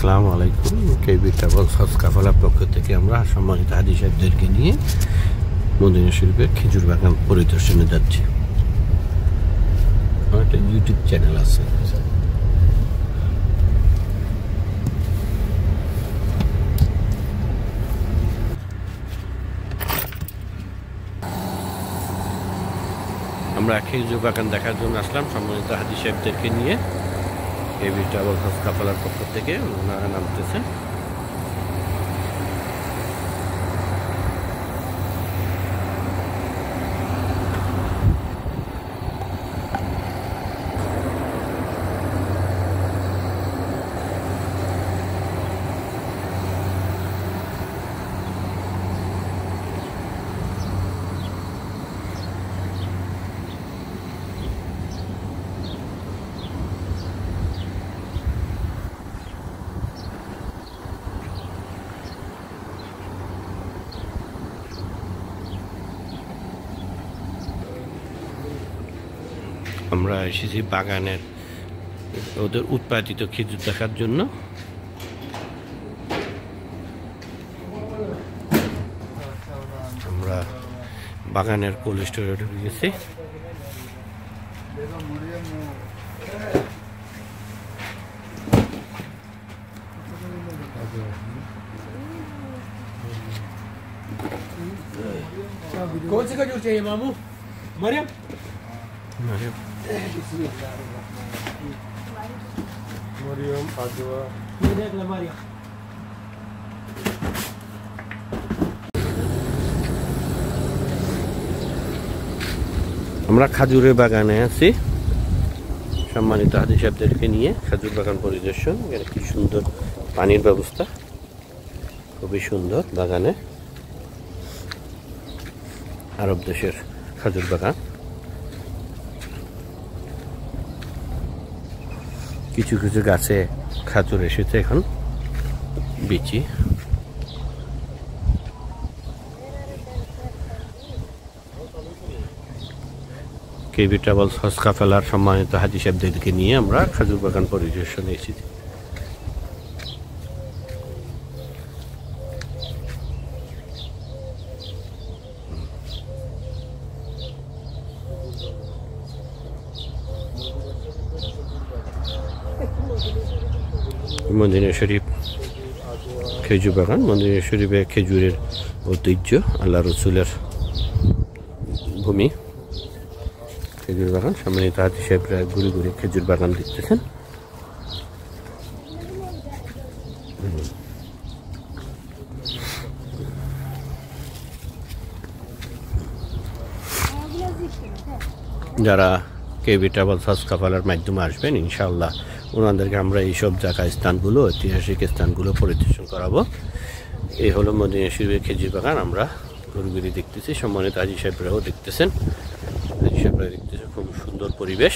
আসসালামু আলাইকুম। কেবি ট্রাভেলস হজ কাফেলার পক্ষ থেকে আমরা সম্মানিত হাজি সাহেবদেরকে নিয়ে মদিনা শরীফের খেজুর বাগান পরিদর্শনে যাচ্ছি। আমার একটা ইউটিউব চ্যানেল আছে। আমরা খেজুর বাগান দেখার জন্য আসলাম সম্মানিত হাজি সাহেবদেরকে নিয়ে। কেবি ট্রাভেলস হজ কাফেলার পক্ষ থেকে ওনারা নামতেছেন। আমরা এসেছি বাগানের ওদের উৎপাদিত খেজুর দেখার জন্য। আমরা বাগানের কোল্ড স্টোরে ঢুকে গেছি। कौन सी खजूर चाहिए मामू? मरियम मरियम आजवा ये देख ले मरियम। আমরা খাজুরের বাগানে আছি সম্মানিত হাজি সাহেবদেরকে নিয়ে। খাজুর বাগান পরিদর্শন। এখানে কি সুন্দর পানির ব্যবস্থা, খুবই সুন্দর বাগানে। আরব দেশের খাজুর বাগান। কিছু কিছু গাছে খাজুর এসেছে এখন বিচি। কেবি ট্রাভেলস হজ কাফেলার সম্মানিত হাজি সাহেবদেরকে নিয়ে আমরা খাজুর বাগান পরিদর্শনে এসেছি। মদিনা শরীফ খেজুর বাগান। মদিনা শরীফে খেজুরের ঐতিহ্য, আল্লাহ রসুলের ভূমি। খেজুর বাগান সম্মানিত হাজি সাহেবরা ঘুরে ঘুরে খেজুর বাগান দেখতেছেন। যারা কেবি ট্রাভেলস হজ কাফেলার মাধ্যমে আসবেন ইনশাআল্লাহ ওনাদেরকে আমরা এইসব জায়গা স্থানগুলো, ঐতিহাসিক স্থানগুলো পরিদর্শন করাবো। এই হলো মদিনা শরীফের খেজুর বাগান। আমরা ঘুরে ঘুরে দেখতেছি, সম্মানিত হাজি সাহেবরাও দেখতেছেন। হাজি সাহেবরা দেখতেছেন খুব সুন্দর পরিবেশ।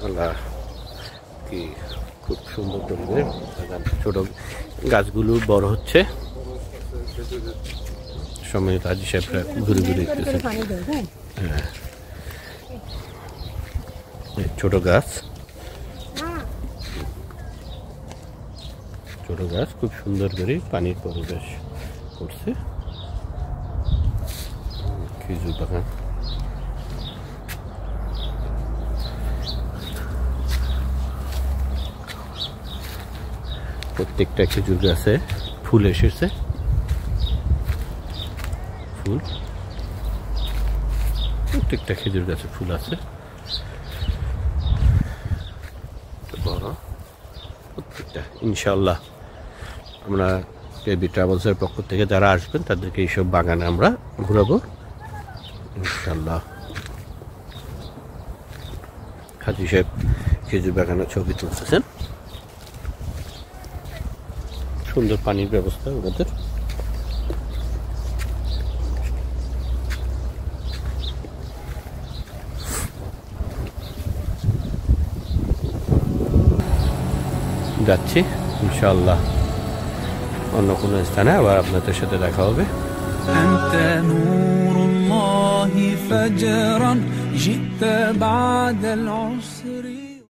আল্লাহ কি খুব সুন্দর পরিবেশ। ছোট গাছগুলো বড় হচ্ছে। সম্মানিত হাজি সাহেবরা ঘুরে ঘুরে দেখতেছেন। হ্যাঁ, ছোট গাছ, ছোট গাছ খুব সুন্দর করে পানির পরিবেশ করছে। খেজুর বাগান। প্রত্যেকটা খেজুর গাছে ফুল এসেছে। ফুল প্রত্যেকটা খেজুর গাছে ফুল আছে বড় প্রত্যেকটা। ইনশাআল্লাহ আমরা কেবি ট্রাভেলসের পক্ষ থেকে যারা আসবেন তাদেরকে এইসব বাগানে আমরা ঘুরাবো ইনশাআল্লাহ। হাজি সাহেব খেজুর বাগানের ছবি তুলতেছেন। সুন্দর পানির ব্যবস্থা ওদের। যাচ্ছি ইনশাআল্লাহ অন্য কোনো স্থানে আবার আপনাদের সাথে দেখা হবে। أنت نور الله فجرا جئت بعد العسر